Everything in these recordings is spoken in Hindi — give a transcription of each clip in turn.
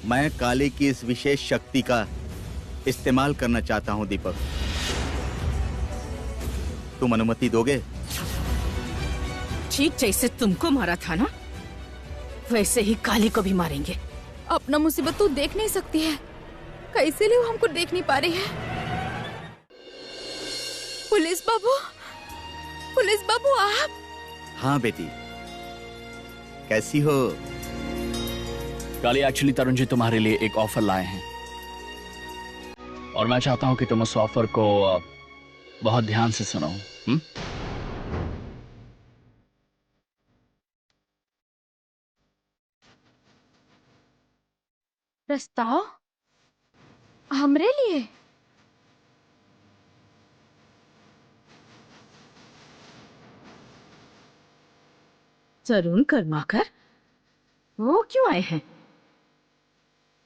मैं काली की इस विशेष शक्ति का इस्तेमाल करना चाहता हूं दीपक। तुम अनुमति दोगे? ठीक जैसे तुमको मारा था ना, वैसे ही काली को भी मारेंगे। अपना मुसीबत तू देख नहीं सकती है, कैसे लिए वो हमको देख नहीं पा रही है? पुलिस बाबू आप? हाँ बेटी, कैसी हो? काली, एक्चुअली तरुण जी तुम्हारे लिए एक ऑफर लाए हैं और मैं चाहता हूं कि तुम उस ऑफर को बहुत ध्यान से सुनो। प्रस्ताव हमरे लिए? तरुण कर्माकर वो क्यों आए हैं?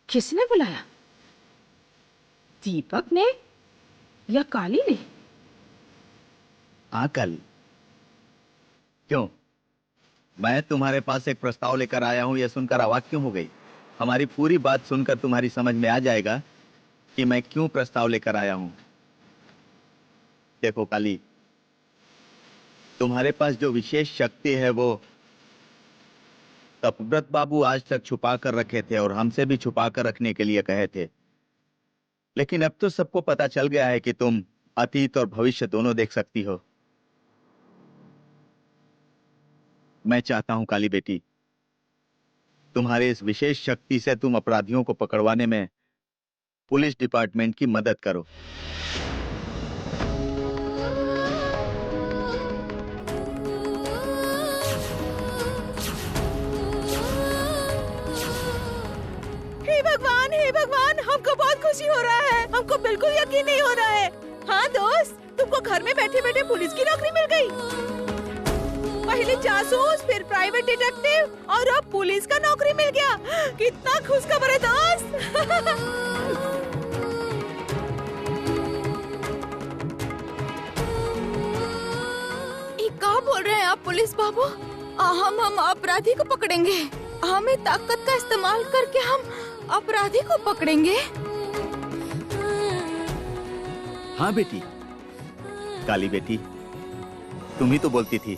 किसने बुलाया? दीपक ने या काली ने? कल क्यों? मैं तुम्हारे पास एक प्रस्ताव लेकर आया हूं, यह सुनकर अवाक क्यों हो गई? हमारी पूरी बात सुनकर तुम्हारी समझ में आ जाएगा कि मैं क्यों प्रस्ताव लेकर आया हूं। देखो काली, तुम्हारे पास जो विशेष शक्ति है वो तपव्रत बाबू आज तक छुपा कर रखे थे और हमसे भी छुपा कर रखने के लिए कहे थे, लेकिन अब तो सबको पता चल गया है कि तुम अतीत और भविष्य दोनों देख सकती हो। मैं चाहता हूं काली बेटी, तुम्हारे इस विशेष शक्ति से तुम अपराधियों को पकड़वाने में पुलिस डिपार्टमेंट की मदद करो। हे भगवान, हमको बहुत खुशी हो रहा है। हमको बिल्कुल यकीन नहीं हो रहा है। हाँ दोस्त, तुमको घर में बैठे बैठे पुलिस की नौकरी मिल गई। पहले जासूस, फिर प्राइवेट डिटेक्टिव और अब पुलिस का नौकरी मिल गया। कितना खुशखबर है दोस्त। ये क्या बोल रहे हैं आप पुलिस बाबू? हम अपराधी को पकड़ेंगे। हमें ताकत का इस्तेमाल करके हम अपराधी को पकड़ेंगे। हाँ बेटी, काली बेटी, तुम ही तो बोलती थी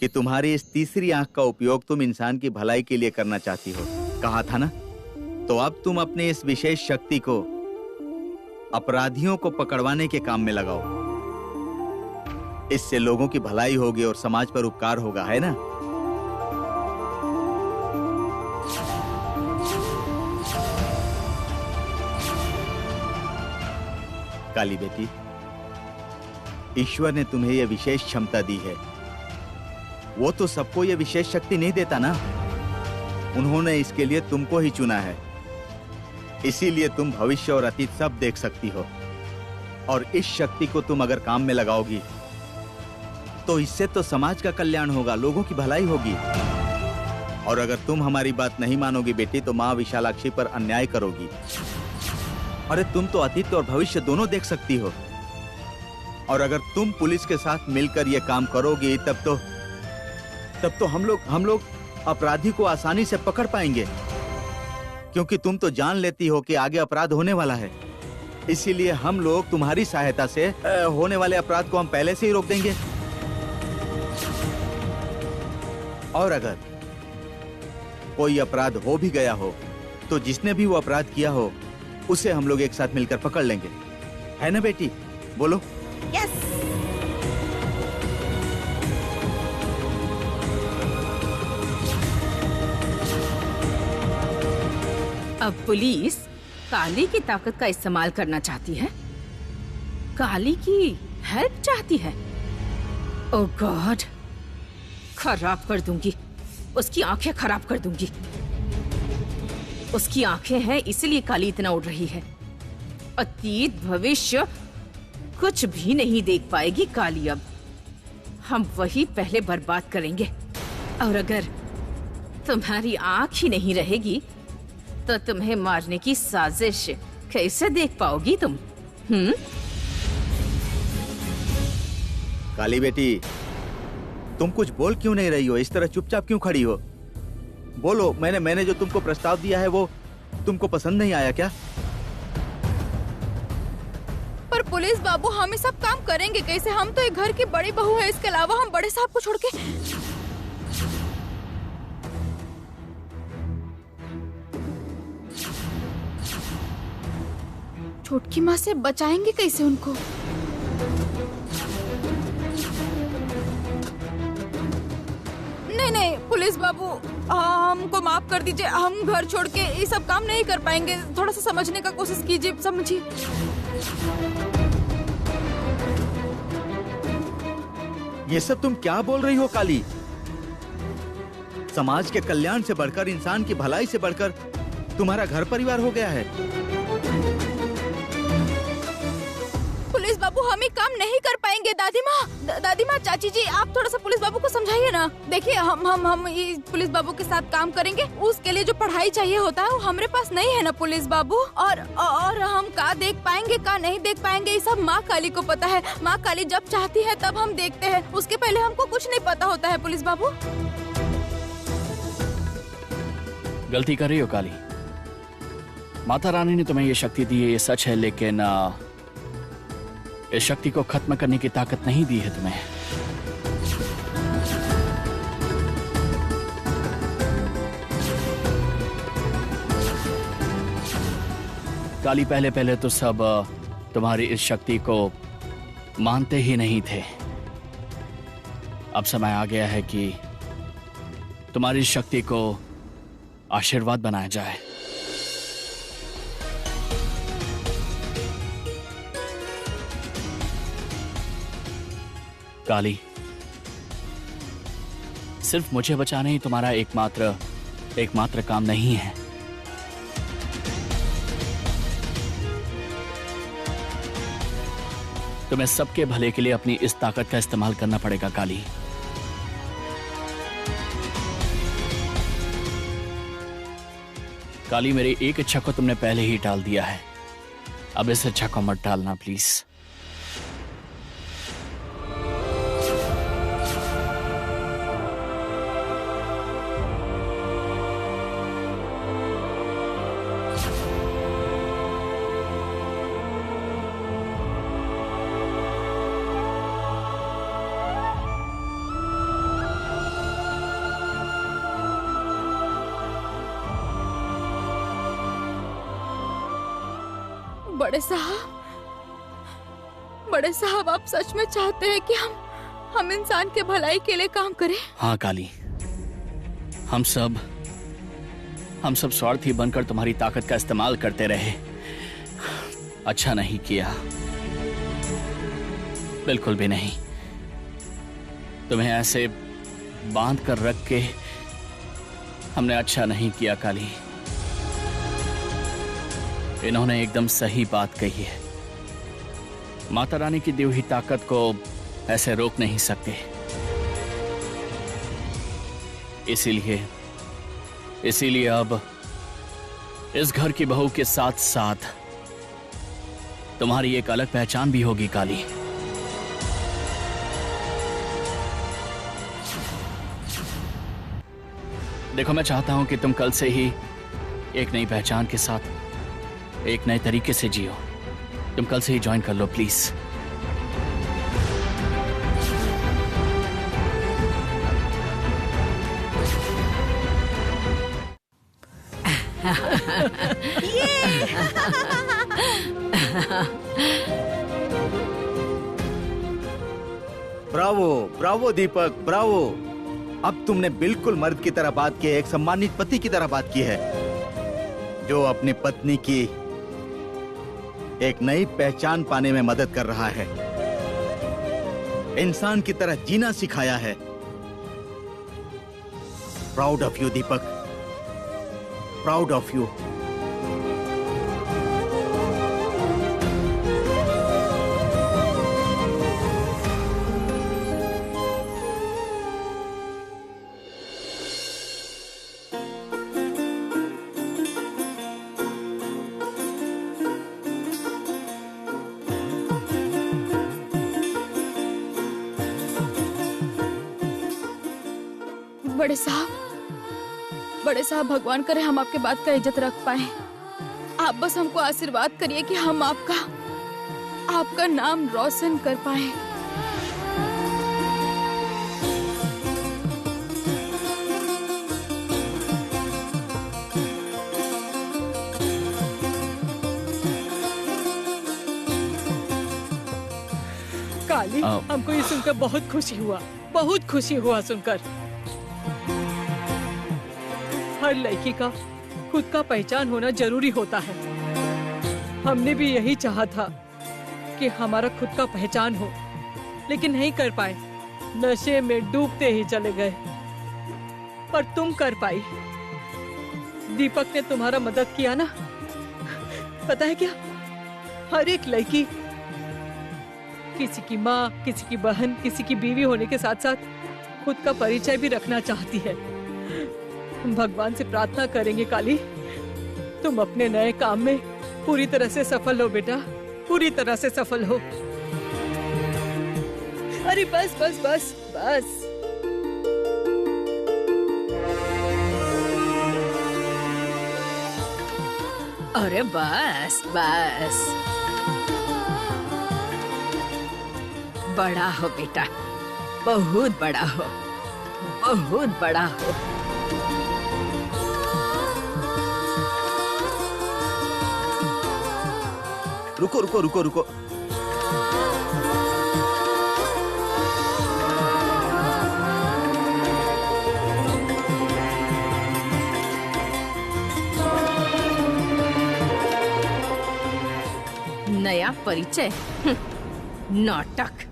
कि तुम्हारी इस तीसरी आंख का उपयोग तुम इंसान की भलाई के लिए करना चाहती हो, कहा था ना? तो अब तुम अपने इस विशेष शक्ति को अपराधियों को पकड़वाने के काम में लगाओ। इससे लोगों की भलाई होगी और समाज पर उपकार होगा, है ना? काली बेटी, ईश्वर ने तुम्हें यह विशेष क्षमता दी है। वो तो सबको यह विशेष शक्ति नहीं देता ना, उन्होंने इसके लिए तुमको ही चुना है। इसीलिए तुम भविष्य और अतीत सब देख सकती हो, और इस शक्ति को तुम अगर काम में लगाओगी तो इससे तो समाज का कल्याण होगा, लोगों की भलाई होगी। और अगर तुम हमारी बात नहीं मानोगी बेटी, तो मां विशालाक्षी पर अन्याय करोगी। अरे तुम तो अतीत और भविष्य दोनों देख सकती हो, और अगर तुम पुलिस के साथ मिलकर यह काम करोगी तब तो हम लोग अपराधी को आसानी से पकड़ पाएंगे, क्योंकि तुम तो जान लेती हो कि आगे अपराध होने वाला है। इसीलिए हम लोग तुम्हारी सहायता से होने वाले अपराध को हम पहले से ही रोक देंगे। और अगर कोई अपराध हो भी गया हो तो जिसने भी वो अपराध किया हो उसे हम लोग एक साथ मिलकर पकड़ लेंगे, है ना बेटी? बोलो। यस। अब पुलिस काली की ताकत का इस्तेमाल करना चाहती है, काली की हेल्प चाहती है। ओह गॉड, खराब कर दूंगी, उसकी आंखें खराब कर दूंगी। उसकी आंखें हैं इसलिए काली इतना उड़ रही है। अतीत भविष्य कुछ भी नहीं देख पाएगी काली। अब हम वही पहले बर्बाद करेंगे, और अगर तुम्हारी आंख ही नहीं रहेगी तो तुम्हें मारने की साजिश कैसे देख पाओगी तुम? काली बेटी, तुम कुछ बोल क्यों नहीं रही हो? इस तरह चुपचाप क्यों खड़ी हो? बोलो। मैंने जो तुमको प्रस्ताव दिया है वो तुमको पसंद नहीं आया क्या? पर पुलिस बाबू हम ये सब काम करेंगे कैसे? हम तो एक घर की बड़ी बहू है, इसके अलावा हम बड़े साहब को छोड़ के। छोटकी माँ से बचाएंगे कैसे उनको? नहीं नहीं पुलिस बाबू, हमको माफ कर दीजिए, हम घर छोड़ के ये सब काम नहीं कर पाएंगे। थोड़ा सा समझने का कोशिश कीजिए, समझिए। ये सब तुम क्या बोल रही हो काली? समाज के कल्याण से बढ़कर, इंसान की भलाई से बढ़कर तुम्हारा घर परिवार हो गया है। पुलिस बाबू हम ये काम नहीं कर पाएंगे। दादी माँ, चाची जी, आप थोड़ा सा पुलिस बाबू को समझाइए ना। देखिए हम ये पुलिस बाबू के साथ काम करेंगे, उसके लिए जो पढ़ाई चाहिए होता है वो हमारे पास नहीं है ना पुलिस बाबू। और हम का देख पाएंगे का नहीं देख पाएंगे ये सब माँ काली को पता है। माँ काली जब चाहती है तब हम देखते हैं, उसके पहले हमको कुछ नहीं पता होता है पुलिस बाबू। गलती कर रही हो काली। माता रानी ने तुम्हें ये शक्ति दी है, ये सच है, लेकिन इस शक्ति को खत्म करने की ताकत नहीं दी है तुम्हें। काली, पहले पहले तो सब तुम्हारी इस शक्ति को मानते ही नहीं थे। अब समय आ गया है कि तुम्हारी इस शक्ति को आशीर्वाद बनाया जाए। काली, सिर्फ मुझे बचाना ही तुम्हारा एकमात्र काम नहीं है। तुम्हें सबके भले के लिए अपनी इस ताकत का इस्तेमाल करना पड़ेगा काली। काली, मेरी एक इच्छा को तुमने पहले ही टाल दिया है, अब इस इच्छा को मत टालना प्लीज। बड़े साहब, आप सच में चाहते हैं कि हम इंसान के भलाई के लिए काम करें? हाँ काली, हम सब स्वार्थी बनकर तुम्हारी ताकत का इस्तेमाल करते रहे। अच्छा नहीं किया, बिल्कुल भी नहीं। तुम्हें ऐसे बांध कर रख के हमने अच्छा नहीं किया काली। इन्होंने एकदम सही बात कही है। माता रानी की दी हुई ताकत को ऐसे रोक नहीं सकते। इसीलिए अब इस घर की बहू के साथ साथ तुम्हारी एक अलग पहचान भी होगी काली। देखो, मैं चाहता हूं कि तुम कल से ही एक नई पहचान के साथ एक नए तरीके से जियो। तुम कल से ही ज्वाइन कर लो please. Bravo, bravo Deepak, bravo. अब तुमने बिल्कुल मर्द की तरह बात की है, एक सम्मानित पति की तरह बात की है, जो अपनी पत्नी की एक नई पहचान पाने में मदद कर रहा है, इंसान की तरह जीना सिखाया है। Proud of you Deepak, proud of you. बड़े साहब, भगवान करे हम आपके बात का इज्जत रख पाए। आप बस हमको आशीर्वाद करिए कि हम आपका नाम रोशन कर पाए। काली, हमको ये सुनकर बहुत खुशी हुआ सुनकर। हर लड़की का खुद का पहचान होना जरूरी होता है। हमने भी यही चाहा था कि हमारा खुद का पहचान हो, लेकिन नहीं कर पाए। नशे में डूबते ही चले गए, पर तुम कर पाई। दीपक ने तुम्हारा मदद किया ना। पता है क्या, हर एक लड़की किसी की माँ, किसी की बहन, किसी की बीवी होने के साथ साथ खुद का परिचय भी रखना चाहती है। हम भगवान से प्रार्थना करेंगे काली, तुम अपने नए काम में पूरी तरह से सफल हो बेटा, पूरी तरह से सफल हो। अरे बस बस बस बस। अरे बस बस, बड़ा हो बेटा, बहुत बड़ा हो, बहुत बड़ा हो। रुको रुको रुको रुको। नया परिचय? नाटक।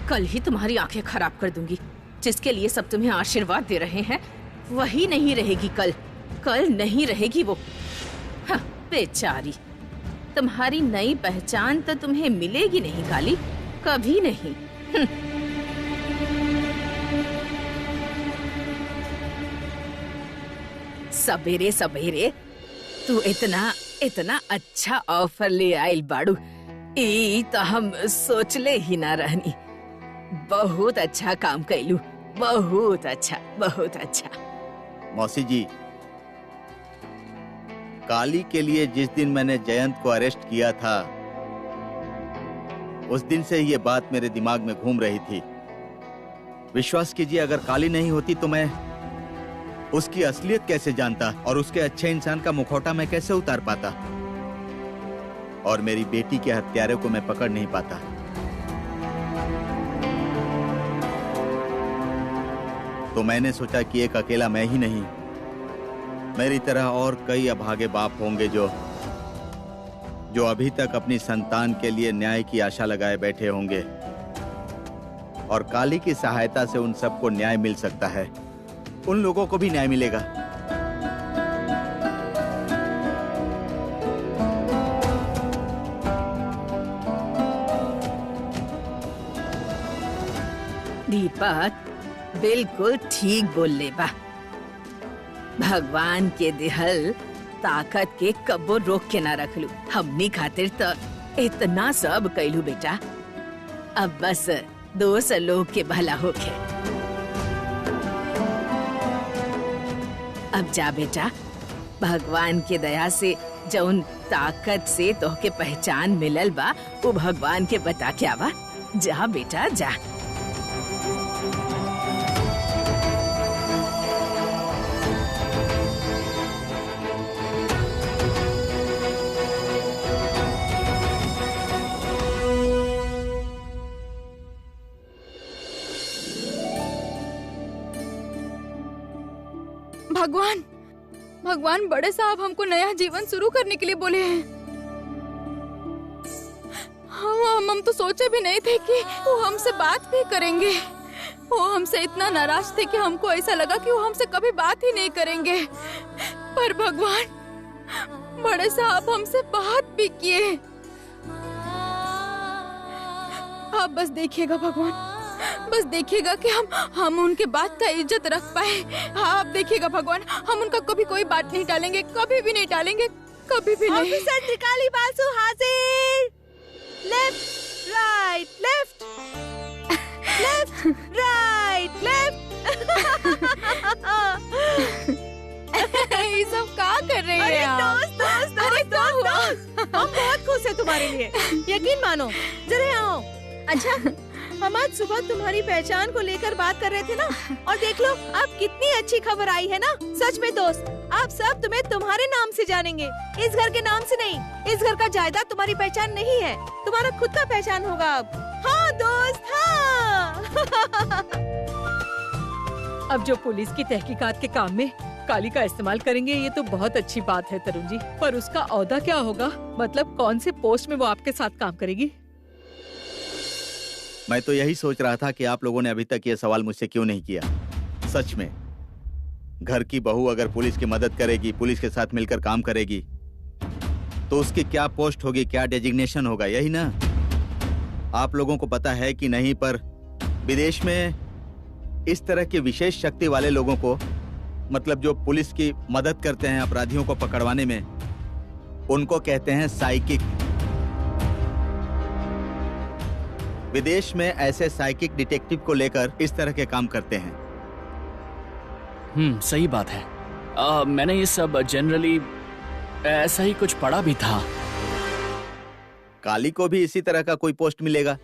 कल ही तुम्हारी आंखें खराब कर दूंगी। जिसके लिए सब तुम्हें आशीर्वाद दे रहे हैं वही नहीं रहेगी कल नहीं रहेगी वो। हाँ, बेचारी, तुम्हारी नई पहचान तो तुम्हें मिलेगी नहीं काली, कभी नहीं। सवेरे सवेरे तू इतना अच्छा ऑफर ले आइल बाड़ू, ई तो हम सोचले ही ना रहनी। बहुत अच्छा काम कैलू, बहुत अच्छा, बहुत अच्छा। मौसी जी, काली के लिए जिस दिन मैंने जयंत को अरेस्ट किया था, उस दिन से ये बात मेरे दिमाग में घूम रही थी। विश्वास कीजिए, अगर काली नहीं होती तो मैं उसकी असलियत कैसे जानता और उसके अच्छे इंसान का मुखौटा मैं कैसे उतार पाता, और मेरी बेटी के हत्यारे को मैं पकड़ नहीं पाता। तो मैंने सोचा कि एक अकेला मैं ही नहीं, मेरी तरह और कई अभागे बाप होंगे जो अभी तक अपनी संतान के लिए न्याय की आशा लगाए बैठे होंगे, और काली की सहायता से उन सबको न्याय मिल सकता है। उन लोगों को भी न्याय मिलेगा। दीपक बिल्कुल ठीक बोल ले बा। भगवान के दिहल ताकत के कबो रोक के ना रख लू। हमनी खातिर तो इतना सब कैलू बेटा, अब बस दोस्त लोग के भला होके। अब जा बेटा, भगवान के दया से जौन ताकत से तोहके पहचान मिलल बा वो भगवान के बता के आवा। जा बेटा जा। भगवान बड़े साहब हमको नया जीवन शुरू करने के लिए बोले हैं। हम तो सोचे भी नहीं थे कि वो हमसे बात भी करेंगे। वो हमसे इतना नाराज थे कि हमको ऐसा लगा कि वो हमसे कभी बात ही नहीं करेंगे, पर भगवान बड़े साहब हमसे बात भी किए। आप बस देखिएगा भगवान, बस देखिएगा कि हम उनके बात का इज्जत रख पाए। आप देखिएगा भगवान, हम उनका कभी कोई बात नहीं टालेंगे, कभी भी नहीं टालेंगे, कभी भी नहीं। ऑफिसर त्रिकाली बासु हाजिर। Left right left left right left. ये सब क्या कर रहे हैं आप? दोस्त दोस्त दोस्त है तुम्हारे लिए, यकीन मानो। जरा आओ। अच्छा, हम आज सुबह तुम्हारी पहचान को लेकर बात कर रहे थे ना, और देख लो अब कितनी अच्छी खबर आई है ना। सच में दोस्त, आप सब तुम्हें तुम्हारे नाम से जानेंगे, इस घर के नाम से नहीं। इस घर का जायदाद तुम्हारी पहचान नहीं है, तुम्हारा खुद का पहचान होगा अब। हाँ दोस्त, हाँ। अब जो पुलिस की तहकीकात के काम में काली का इस्तेमाल करेंगे, ये तो बहुत अच्छी बात है तरुण जी। पर उसका औहदा क्या होगा, मतलब कौन से पोस्ट में वो आपके साथ काम करेगी? मैं तो यही सोच रहा था कि आप लोगों ने अभी तक ये सवाल मुझसे क्यों नहीं किया। सच में, घर की बहू अगर पुलिस की मदद करेगी, पुलिस के साथ मिलकर काम करेगी, तो उसकी क्या पोस्ट होगी, क्या डेजिग्नेशन होगा, यही ना? आप लोगों को पता है कि नहीं, पर विदेश में इस तरह की विशेष शक्ति वाले लोगों को, मतलब जो पुलिस की मदद करते हैं अपराधियों को पकड़वाने में, उनको कहते हैं साइकिक। विदेश में ऐसे साइकिक डिटेक्टिव को लेकर इस तरह के काम करते हैं। सही बात है। मैंने ये सब जनरली ऐसा ही कुछ पढ़ा भी था। काली को भी इसी तरह का कोई पोस्ट मिलेगा,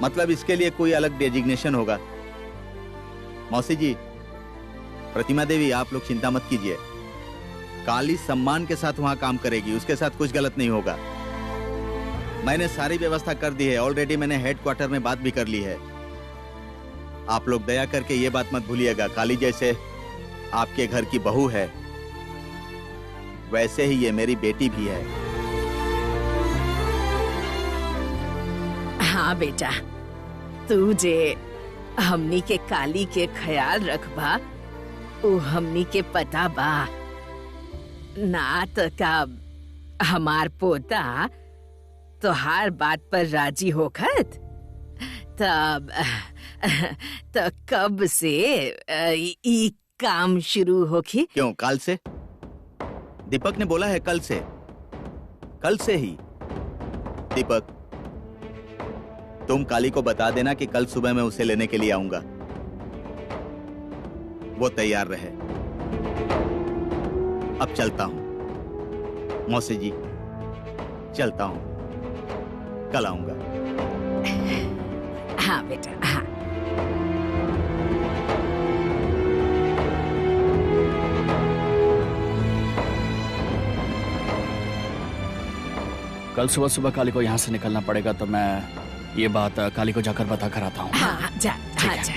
मतलब इसके लिए कोई अलग डेजिग्नेशन होगा। मौसी जी, प्रतिमा देवी, आप लोग चिंता मत कीजिए, काली सम्मान के साथ वहां काम करेगी, उसके साथ कुछ गलत नहीं होगा। मैंने सारी व्यवस्था कर दी है, ऑलरेडी मैंने हेडक्वार्टर में बात भी कर ली है। आप लोग दया करके ये बात मत भूलिएगा, काली जैसे आपके घर की बहू है, वैसे ही ये मेरी बेटी भी है। हाँ बेटा, तू जे हमनी के काली के ख्याल रखबा, उ हमनी के पता बा ना। तो कब हमार पोता तो हर बात पर राजी होखत, तब तो कब से ई काम शुरू होखी? क्यों, कल से? दीपक ने बोला है कल से, कल से ही। दीपक, तुम काली को बता देना कि कल सुबह मैं उसे लेने के लिए आऊंगा, वो तैयार रहे। अब चलता हूं मौसी जी, चलता हूं, कल आऊंगा। हाँ बेटा, हाँ। कल सुबह सुबह काली को यहाँ से निकलना पड़ेगा, तो मैं ये बात काली को जाकर बता कर आता हूँ। हाँ, जा, हाँ, जा।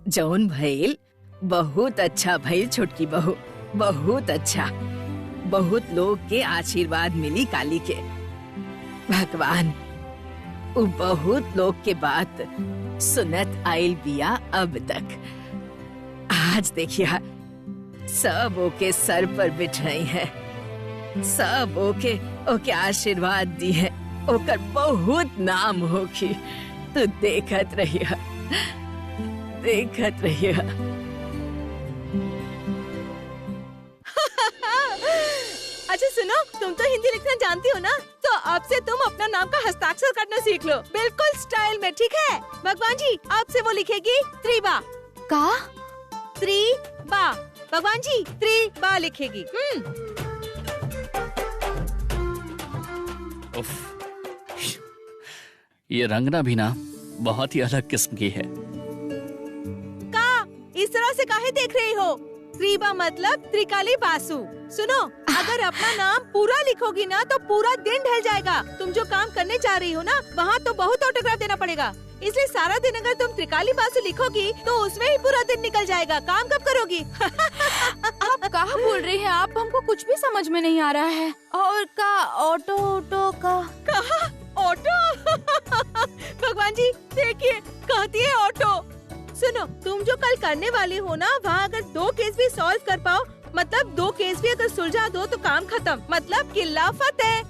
जौन भइल बहुत अच्छा भइल छोटकी बहू, बहुत अच्छा। बहुत लोग के आशीर्वाद मिली काली के। भगवान उ बहुत लोग के बात सुनत आइल बिया अब तक। आज देखिया सब ओके सर पर बिठाई है, सब ओके आशीर्वाद दी है, ओकर बहुत नाम होगी। तू देखत रहिया, देखत रहिया। अच्छा सुनो, तुम तो हिंदी लिखना जानती हो ना, तो अब से तुम अपना नाम का हस्ताक्षर करना सीख लो, बिल्कुल स्टाइल में, ठीक है? भगवान जी, आपसे वो लिखेगी त्रिबा। का? त्रिबा। भगवान जी त्रिबा लिखेगी। उफ, ये रंगना भी ना बहुत ही अलग किस्म की है। का इस तरह से काहे देख रही हो? त्रिबा मतलब त्रिकाली बासु। सुनो, अगर अपना नाम पूरा लिखोगी ना तो पूरा दिन ढल जाएगा। तुम जो काम करने जा रही हो ना, वहाँ तो बहुत ऑटोग्राफ देना पड़ेगा, इसलिए सारा दिन अगर तुम त्रिकाली बासु लिखोगी तो उसमें ही पूरा दिन निकल जाएगा। काम कब करोगी? आप कहाँ बोल रही हैं आप? हमको कुछ भी समझ में नहीं आ रहा है। और का ऑटो का कहा ऑटो? भगवान जी देखिए, कहती है ऑटो। सुनो, तुम जो कल करने वाली हो ना, वहाँ अगर 2 केस भी सॉल्व कर पाओ, मतलब 2 केस भी अगर सुलझा दो तो काम खत्म, मतलब किल्ला फतेह।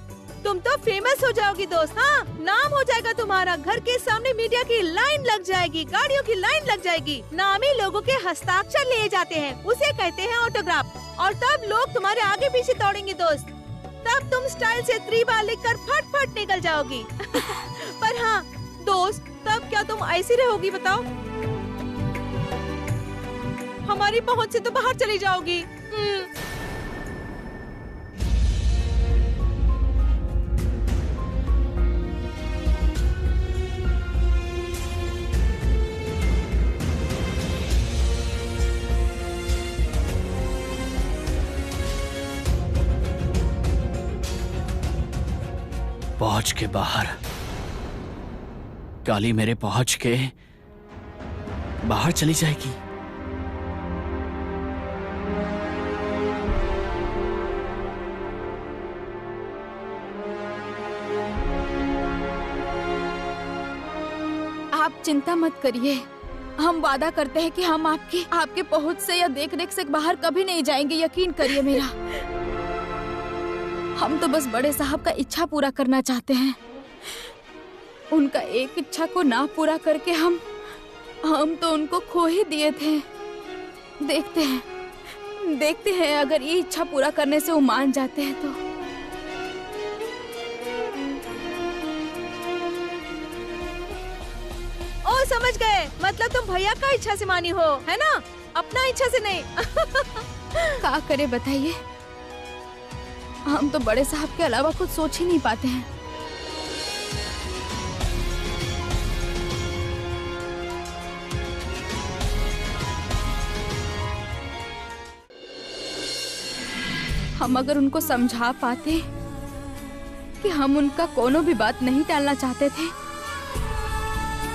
तुम तो फेमस हो जाओगी दोस्त। हाँ, नाम हो जाएगा तुम्हारा, घर के सामने मीडिया की लाइन लग जाएगी, गाड़ियों की लाइन लग जाएगी। नामी लोगों के हस्ताक्षर लिए जाते हैं, उसे कहते हैं ऑटोग्राफ, और तब लोग तुम्हारे आगे पीछे दौड़ेंगे दोस्त। तब तुम स्टाइल से त्रिबा लिखकर फट फट निकल जाओगी। पर हाँ दोस्त, तब क्या तुम ऐसी रहोगी बताओ? हमारी पहुंच से तो बाहर चली जाओगी। पहुंच के बाहर, काली मेरे पहुंच के बाहर चली जाएगी। आप चिंता मत करिए, हम वादा करते हैं कि हम आपके पहुंच से या देख रेख से बाहर कभी नहीं जाएंगे, यकीन करिए मेरा। हम तो बस बड़े साहब का इच्छा पूरा करना चाहते हैं। उनका एक इच्छा को ना पूरा करके हम तो उनको खो ही दिए थे। देखते हैं अगर ये इच्छा पूरा करने से वो मान जाते हैं तो। ओ समझ गए, मतलब तुम भैया का इच्छा से मानी हो, है ना? अपना इच्छा से नहीं। क्या करे बताइए, हम तो बड़े साहब के अलावा कुछ सोच ही नहीं पाते हैं। हम अगर उनको समझा पाते कि हम उनका कोनो भी बात नहीं टालना चाहते थे,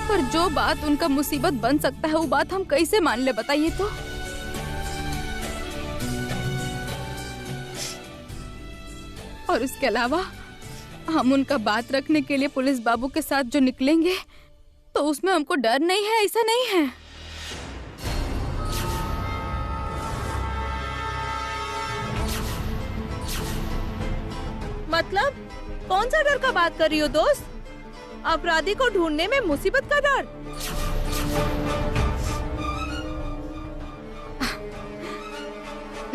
पर जो बात उनका मुसीबत बन सकता है वो बात हम कैसे मान ले बताइए तो। और उसके अलावा हम उनका बात रखने के लिए पुलिस बाबू के साथ जो निकलेंगे तो उसमें हमको डर नहीं है, ऐसा नहीं है। मतलब कौन सा डर का बात कर रही हो दोस्त? अपराधी को ढूंढने में मुसीबत का डर?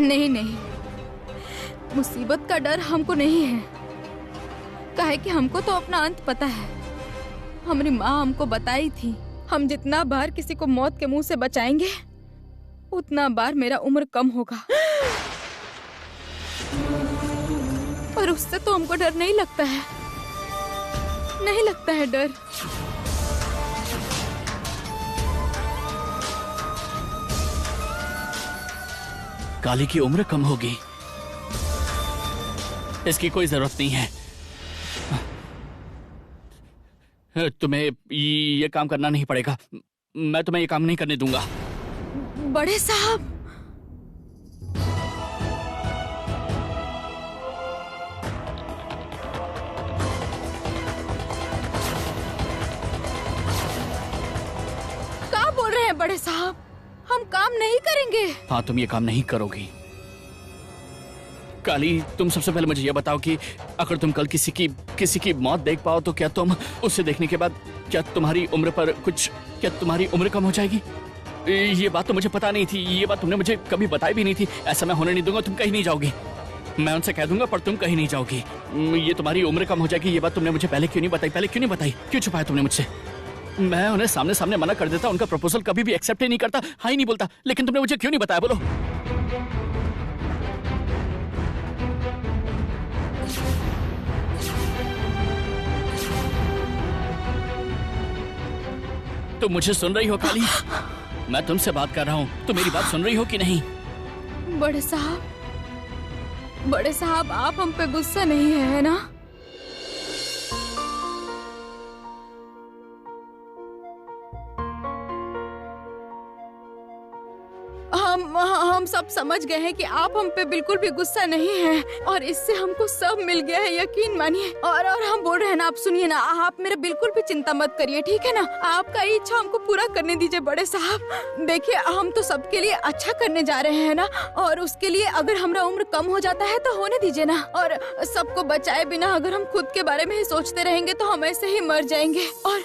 नहीं, मुसीबत का डर हमको नहीं है। काहे कि हमको तो अपना अंत पता है। हमारी माँ हमको बताई थी, हम जितना बार किसी को मौत के मुंह से बचाएंगे उतना बार मेरा उम्र कम होगा। पर उससे तो हमको डर नहीं लगता है, नहीं लगता है डर। काली की उम्र कम होगी, इसकी कोई जरूरत नहीं है। तुम्हें ये काम करना नहीं पड़ेगा, मैं तुम्हें ये काम नहीं करने दूंगा। बड़े साहब, क्या बोल रहे हैं बड़े साहब? हम काम नहीं करेंगे। हाँ, तुम ये काम नहीं करोगी। काली, तुम सबसे पहले मुझे ये बताओ कि अगर तुम कल किसी की मौत देख पाओ तो क्या तुम उसे देखने के बाद क्या तुम्हारी उम्र कम हो जाएगी? ये बात तो मुझे पता नहीं थी, ये बात तुमने मुझे कभी बताई भी नहीं थी। ऐसा मैं होने नहीं दूंगा, तुम कहीं नहीं जाओगी। मैं उनसे कह दूंगा पर तुम कहीं नहीं जाओगी। ये तुम्हारी उम्र कम हो जाएगी, ये बात तुमने मुझे पहले क्यों नहीं बताई? क्यों छुपाया तुमने मुझसे? मैं उन्हें सामने सामने मना कर देता, उनका प्रपोजल कभी भी एक्सेप्ट ही नहीं करता, हाँ ही नहीं बोलता। लेकिन तुमने मुझे क्यों नहीं बताया, बोलो? तुम मुझे सुन रही हो काली? मैं तुमसे बात कर रहा हूँ, तुम मेरी बात सुन रही हो कि नहीं? बड़े साहब, आप हम पे गुस्सा नहीं है ना? हम सब समझ गए हैं कि आप हम पे बिल्कुल भी गुस्सा नहीं है और इससे हमको सब मिल गया है, यकीन मानिए। और हम बोल रहे हैं ना, आप सुनिए ना, आप मेरे बिल्कुल भी चिंता मत करिए, ठीक है ना? आपका इच्छा हमको पूरा करने दीजिए बड़े साहब। देखिए, हम तो सबके लिए अच्छा करने जा रहे हैं ना, और उसके लिए अगर हमारा उम्र कम हो जाता है तो होने दीजिए ना। और सबको बचाए बिना अगर हम खुद के बारे में ही सोचते रहेंगे तो हम ऐसे ही मर जाएंगे। और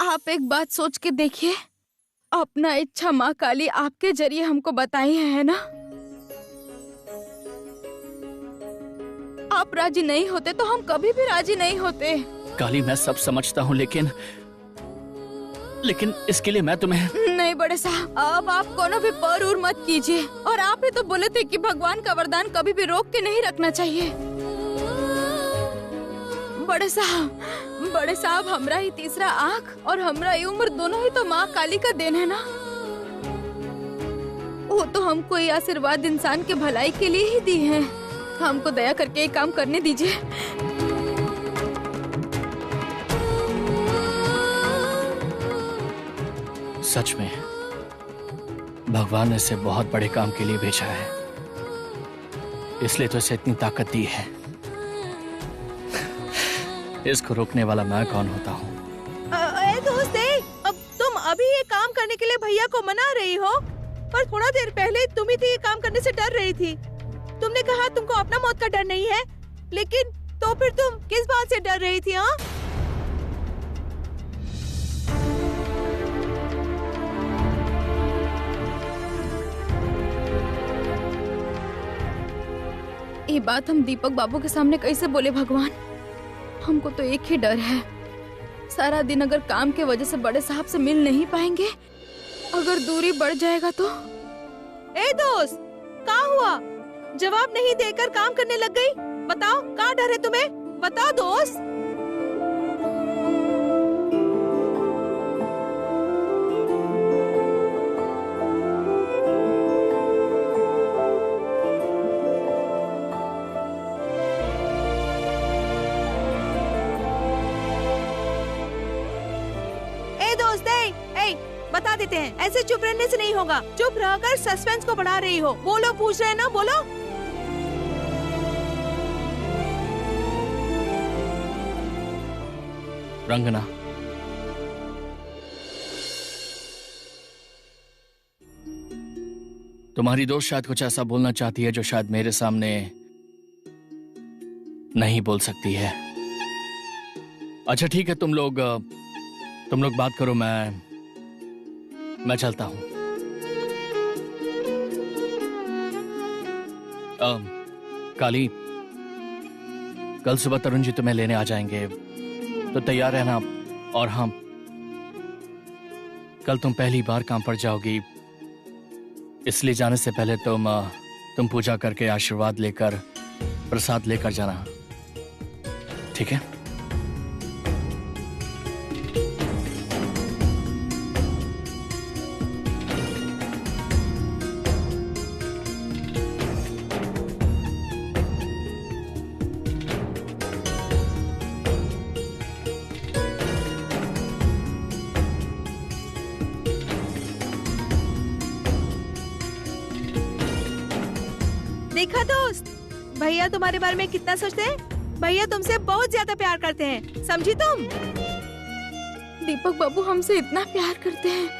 आप एक बात सोच के देखिए, अपना इच्छा माँ काली आपके जरिए हमको बताई है ना? आप राजी नहीं होते तो हम कभी भी राजी नहीं होते। काली, मैं सब समझता हूँ, लेकिन लेकिन इसके लिए मैं तुम्हें... नहीं बड़े साहब, अब आप कोनो भी पर उर मत कीजिए। और आप ही तो बोले थे कि भगवान का वरदान कभी भी रोक के नहीं रखना चाहिए। बड़े साहब हमरा ही तीसरा आँख और हमरा ही उम्र दोनों ही तो माँ काली का देन है ना। वो तो हमको ये आशीर्वाद इंसान के भलाई के लिए ही दी है। हमको दया करके ये काम करने दीजिए। सच में भगवान ने इसे बहुत बड़े काम के लिए भेजा है, इसलिए तो इसे इतनी ताकत दी है। इसको रोकने वाला मैं कौन होता हूँ? दोस्त, अब तुम अभी ये काम करने के लिए भैया को मना रही हो, पर थोड़ा देर पहले तुम ही थी ये काम करने से डर रही थी। तुमने कहा तुमको अपना मौत का डर नहीं है, लेकिन तो फिर तुम किस बात से डर रही थी? हाँ, ये बात हम दीपक बाबू के सामने कैसे बोले भगवान? हमको तो एक ही डर है, सारा दिन अगर काम के वजह से बड़े साहब से मिल नहीं पाएंगे, अगर दूरी बढ़ जाएगा तो। ए दोस्त, क्या हुआ? जवाब नहीं देकर काम करने लग गई। बताओ, क्या डर है तुम्हें? बताओ दोस्त। बता देते हैं, ऐसे चुप रहने से नहीं होगा। चुप रहकर सस्पेंस को बढ़ा रही हो। बोलो, पूछ रहे हैं ना, बोलो। रंगना, तुम्हारी दोस्त शायद कुछ ऐसा बोलना चाहती है जो शायद मेरे सामने नहीं बोल सकती है। अच्छा ठीक है, तुम लोग बात करो, मैं चलता हूँ। काली, कल सुबह तरुण जी तुम्हें लेने आ जाएंगे, तो तैयार रहना। और हाँ, कल तुम पहली बार काम पर जाओगी, इसलिए जाने से पहले तुम पूजा करके आशीर्वाद लेकर प्रसाद लेकर जाना, ठीक है? देखा दोस्त, भैया तुम्हारे बारे में कितना सोचते हैं। भैया तुमसे बहुत ज्यादा प्यार करते हैं, समझी तुम? दीपक बाबू हमसे इतना प्यार करते हैं,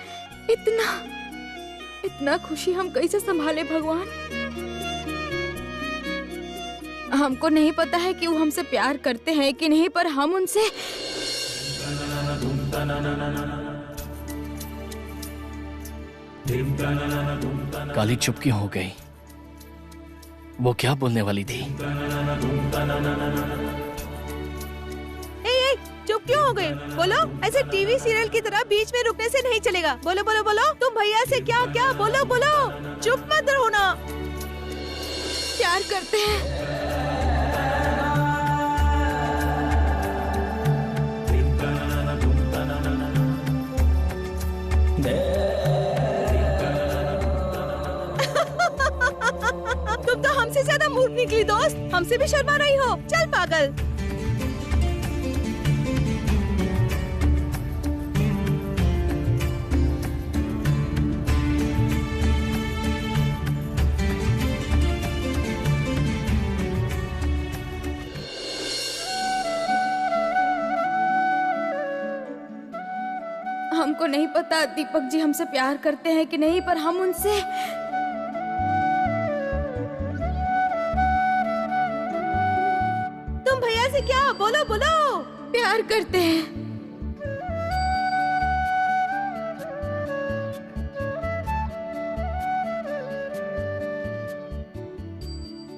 इतना खुशी हम कैसे संभाले भगवान? हमको नहीं पता है कि वो हमसे प्यार करते हैं कि नहीं, पर हम उनसे काली चुप क्यों हो गई? वो क्या बोलने वाली थी? चुप क्यों हो गए? बोलो, ऐसे टीवी सीरियल की तरह बीच में रुकने से नहीं चलेगा। बोलो बोलो बोलो, तुम भैया से क्या क्या बोलो बोलो, चुप मत रहो ना। प्यार करते हैं। तुम तो हमसे ज्यादा मूर्ख निकली दोस्त, हमसे भी शर्मा रही हो। चल पागल। हमको नहीं पता दीपक जी हमसे प्यार करते हैं कि नहीं, पर हम उनसे से क्या? बोलो बोलो, प्यार करते हैं।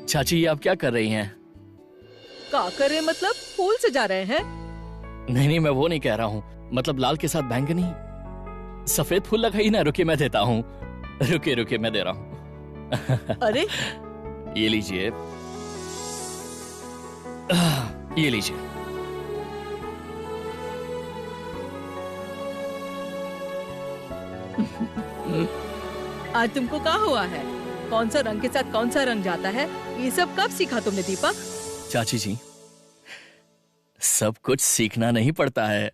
चाची, ये आप क्या कर रही हैं? क्या कर रहे? मतलब फूल सजा रहे हैं? नहीं, मैं वो नहीं कह रहा हूँ, मतलब लाल के साथ बैंगनी। सफेद फूल लगाई ना, रुकिए मैं देता हूँ। रुकिए रुकिए मैं दे रहा हूँ। अरे ये लीजिए, ये लीजिए। आज तुमको क्या हुआ है? कौन सा रंग के साथ कौन सा रंग जाता है, ये सब कब सीखा तुमने दीपक? चाची जी, सब कुछ सीखना नहीं पड़ता है,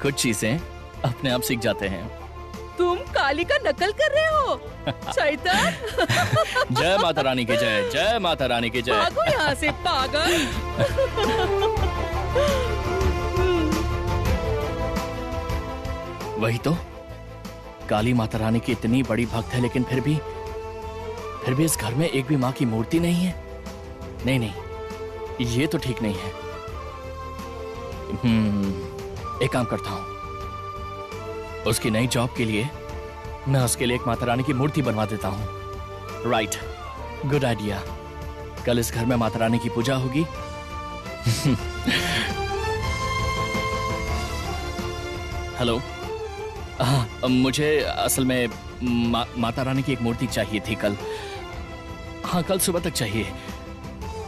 कुछ चीजें अपने आप सीख जाते हैं। तुम काली का नकल कर रहे हो शैतान। जय माता रानी की जय, जय माता रानी की जय। भागो यहाँ से पागल। वही तो, काली माता रानी की इतनी बड़ी भक्त है, लेकिन फिर भी इस घर में एक भी माँ की मूर्ति नहीं है। नहीं नहीं, ये तो ठीक नहीं है। एक काम करता हूँ, उसकी नई जॉब के लिए मैं उसके लिए एक माता रानी की मूर्ति बनवा देता हूँ। Right, good idea. कल इस घर में माता रानी की पूजा होगी। हेलो, हाँ, मुझे असल में माता रानी की एक मूर्ति चाहिए थी कल। हाँ, कल सुबह तक चाहिए।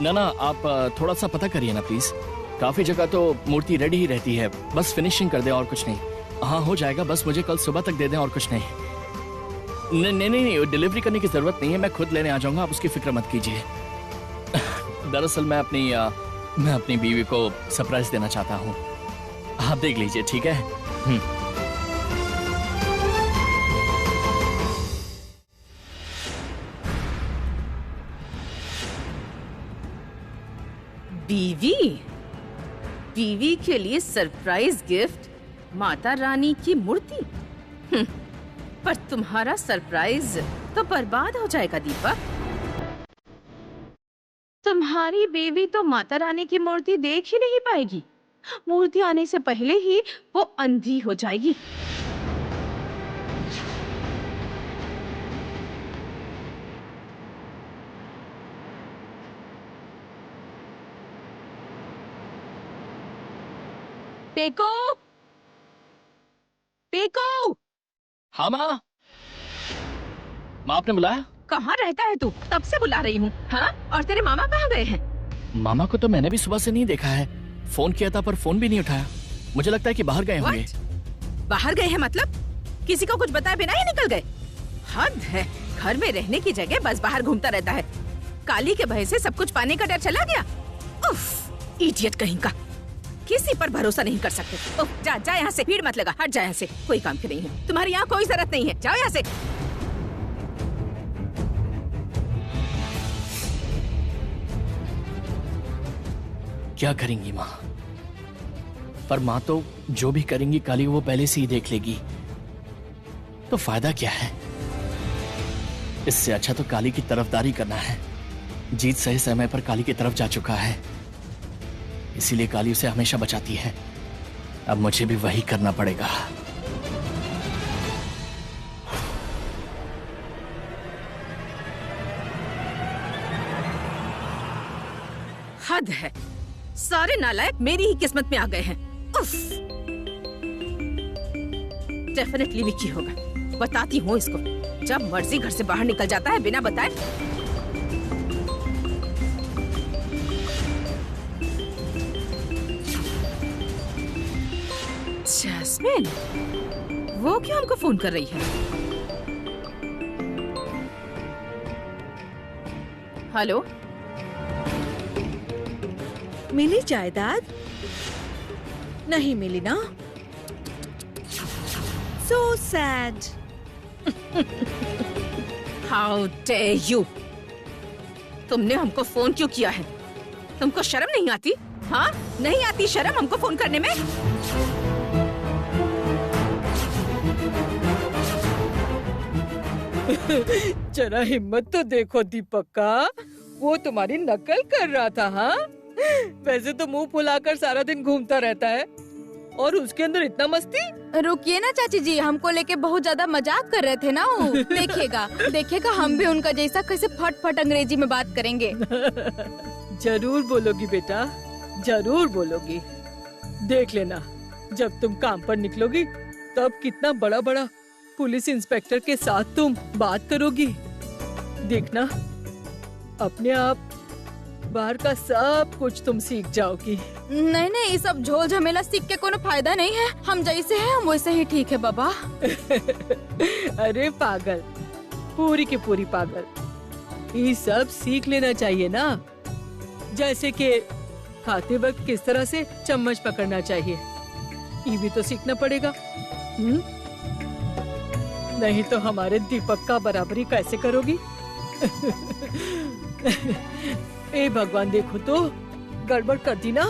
ना आप थोड़ा सा पता करिए ना प्लीज। काफी जगह तो मूर्ति रेडी ही रहती है, बस फिनिशिंग कर दे और कुछ नहीं। हाँ हो जाएगा, बस मुझे कल सुबह तक दे दें और कुछ नहीं। नहीं, डिलीवरी करने की जरूरत नहीं है, मैं खुद लेने आ जाऊंगा, आप उसकी फिक्र मत कीजिए। दरअसल मैं अपनी बीवी को सरप्राइज देना चाहता हूँ, आप देख लीजिए, ठीक है? बीवी के लिए सरप्राइज गिफ्ट, माता रानी की मूर्ति। पर तुम्हारा सरप्राइज तो बर्बाद हो जाएगा दीपक। तुम्हारी बीवी तो माता रानी की मूर्ति देख ही नहीं पाएगी। मूर्ति आने से पहले ही वो अंधी हो जाएगी। Phaco, phaco. हाँ माँ आपने बुलाया? कहाँ रहता है तू? तब से बुला रही हूँ। हाँ, और तेरे मामा कहाँ गए हैं? मामा को तो मैंने भी सुबह से नहीं देखा है, फोन किया था पर फोन भी नहीं उठाया। मुझे लगता है कि बाहर गए होंगे। बाहर गए हैं मतलब? किसी को कुछ बताए बिना ही निकल गए? हद है, घर में रहने की जगह बस बाहर घूमता रहता है। काली के भय से सब कुछ पाने का डर चला गया। उफ, इडियट कहीं का, किसी पर भरोसा नहीं कर सकते। उफ, जा यहाँ से, भीड़ मत लगा, हट जा यहाँ से, कोई काम की नहीं है, तुम्हारी यहाँ कोई जरूरत नहीं है, जाओ यहाँ से। क्या करेंगी माँ? पर माँ तो जो भी करेंगी काली वो पहले से ही देख लेगी, तो फायदा क्या है? इससे अच्छा तो काली की तरफदारी करना है। जीत सही समय पर काली की तरफ जा चुका है, इसीलिए काली उसे हमेशा बचाती है। अब मुझे भी वही करना पड़ेगा। हद है, सारे नालायक मेरी ही किस्मत में आ गए हैं। उफ, डेफिनेटली विक्की होगा, बताती हूँ इसको। जब मर्जी घर से बाहर निकल जाता है बिना बताए। जैस्मिन, वो क्यों हमको फोन कर रही है? हेलो, मिली जायदाद? नहीं मिली ना? So sad. How dare you? तुमने हमको फोन क्यों किया है? तुमको शर्म नहीं आती? हाँ, नहीं आती शर्म हमको फोन करने में? जरा हिम्मत तो देखो दीपक का, वो तुम्हारी नकल कर रहा था। हाँ, वैसे तो मुंह फुलाकर सारा दिन घूमता रहता है, और उसके अंदर इतना मस्ती। रुकिए ना चाची जी, हमको लेके बहुत ज्यादा मजाक कर रहे थे ना वो। देखिएगा हम भी उनका जैसा कैसे फट फट अंग्रेजी में बात करेंगे। जरूर बोलोगी बेटा, जरूर बोलोगी। देख लेना, जब तुम काम पर निकलोगी तब कितना बड़ा बड़ा पुलिस इंस्पेक्टर के साथ तुम बात करोगी। देखना, अपने आप बाहर का सब कुछ तुम सीख जाओगी। नहीं नहीं, ये सब झोल झमेला सीख के कोनो फायदा नहीं है। हम जैसे हैं हम वैसे ही ठीक है बाबा। अरे पागल, पूरी की पूरी पागल। ये सब सीख लेना चाहिए ना, जैसे कि खाते वक्त किस तरह से चम्मच पकड़ना चाहिए, ये भी तो सीखना पड़ेगा। नहीं तो हमारे दीपक का बराबरी कैसे करोगी? ए भगवान, देखो तो गड़बड़ कर दी ना।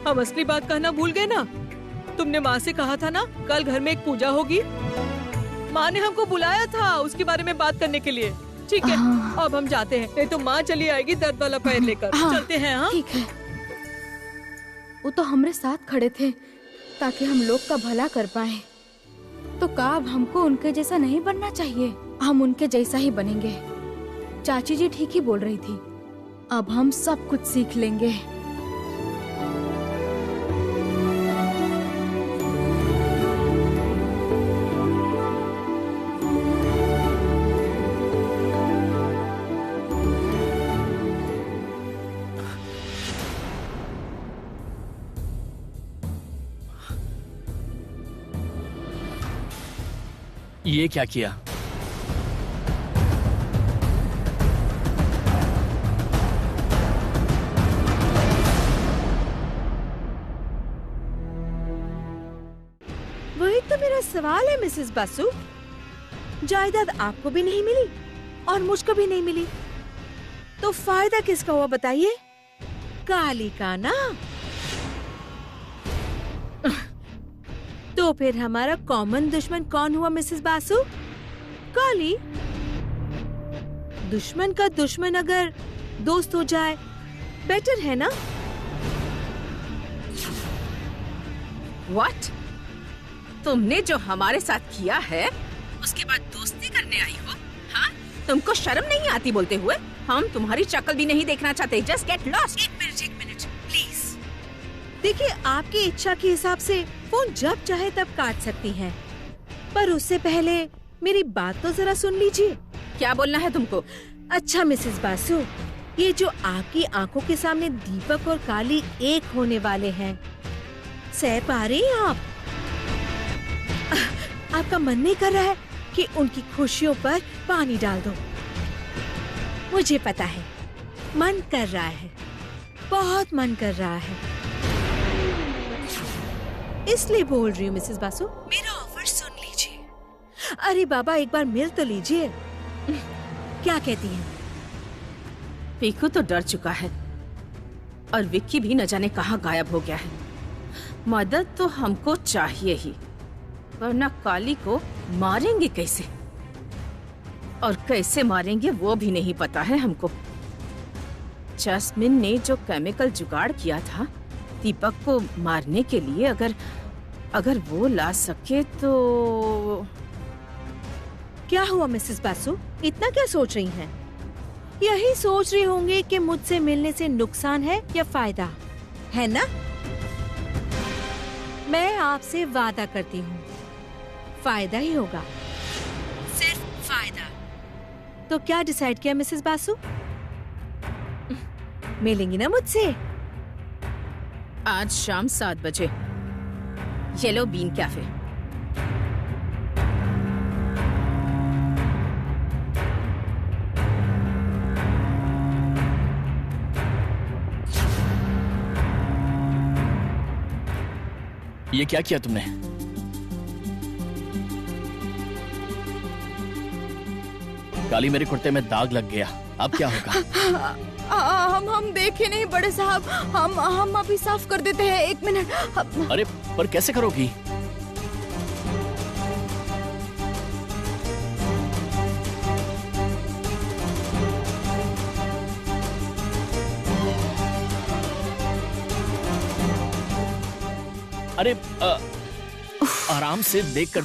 हम असली बात कहना भूल गए ना। तुमने माँ से कहा था ना कल घर में एक पूजा होगी। माँ ने हमको बुलाया था उसके बारे में बात करने के लिए। ठीक है, अब हम जाते हैं, नहीं तो माँ चली आएगी दर्द वाला पैर लेकर। चलते हैं। हाँ ठीक है। वो तो हमारे साथ खड़े थे ताकि हम लोग का भला कर पाए। तो का अब हमको उनके जैसा नहीं बनना चाहिए? हम उनके जैसा ही बनेंगे। चाची जी ठीक ही बोल रही थी, अब हम सब कुछ सीख लेंगे। ये क्या किया? वही तो मेरा सवाल है मिसेस बासु। जायदाद आपको भी नहीं मिली और मुझको भी नहीं मिली, तो फायदा किसका हुआ बताइए? काली का ना। तो फिर हमारा कॉमन दुश्मन कौन हुआ मिसेस बासु? काली। दुश्मन का दुश्मन अगर दोस्त हो जाए बेटर है ना? व्हाट? तुमने जो हमारे साथ किया है उसके बाद दोस्ती करने आई हो? हाँ, तुमको शर्म नहीं आती बोलते हुए? हम तुम्हारी शक्ल भी नहीं देखना चाहते। Just get lost. एक मिनट प्लीज। देखिए, आपकी इच्छा के हिसाब से फोन जब चाहे तब काट सकती हैं, पर उससे पहले मेरी बात तो जरा सुन लीजिए। क्या बोलना है तुमको? अच्छा मिसेस बासु, ये जो आपकी आंखों के सामने दीपक और काली एक होने वाले हैं, सह पा रही हैं आप? आपका मन नहीं कर रहा है कि उनकी खुशियों पर पानी डाल दो? मुझे पता है, मन कर रहा है, बहुत मन कर रहा है, इसलिए बोल रही हूँ मिसेस बासु। मेरा ऑफर सुन लीजिए। अरे बाबा, एक बार मिल तो लीजिए। क्या कहती हैं? पीकू तो डर चुका है और विक्की भी न जाने कहाँ गायब हो गया है। मदद तो हमको चाहिए ही, वरना काली को मारेंगे कैसे, और कैसे मारेंगे वो भी नहीं पता है हमको। जैस्मिन ने जो केमिकल जुगाड़ किया था दीपक को मारने के लिए, अगर वो ला सके तो। क्या हुआ मिसेस बासु, इतना क्या सोच रही हैं? यही सोच रही होंगी कि मुझसे मिलने से नुकसान है या फायदा है ना? मैं आपसे वादा करती हूँ, फायदा ही होगा, सिर्फ फायदा। तो क्या डिसाइड किया मिसेस बासु? मिलेंगी ना मुझसे? आज शाम 7 बजे येलो बीन कैफे। ये क्या किया तुमने? काली, मेरे कुर्ते में दाग लग गया, अब क्या होगा? हम देखे नहीं बड़े साहब, हम अभी साफ कर देते हैं। 1 मिनट। अरे पर कैसे करोगी? अरे आराम से देख कर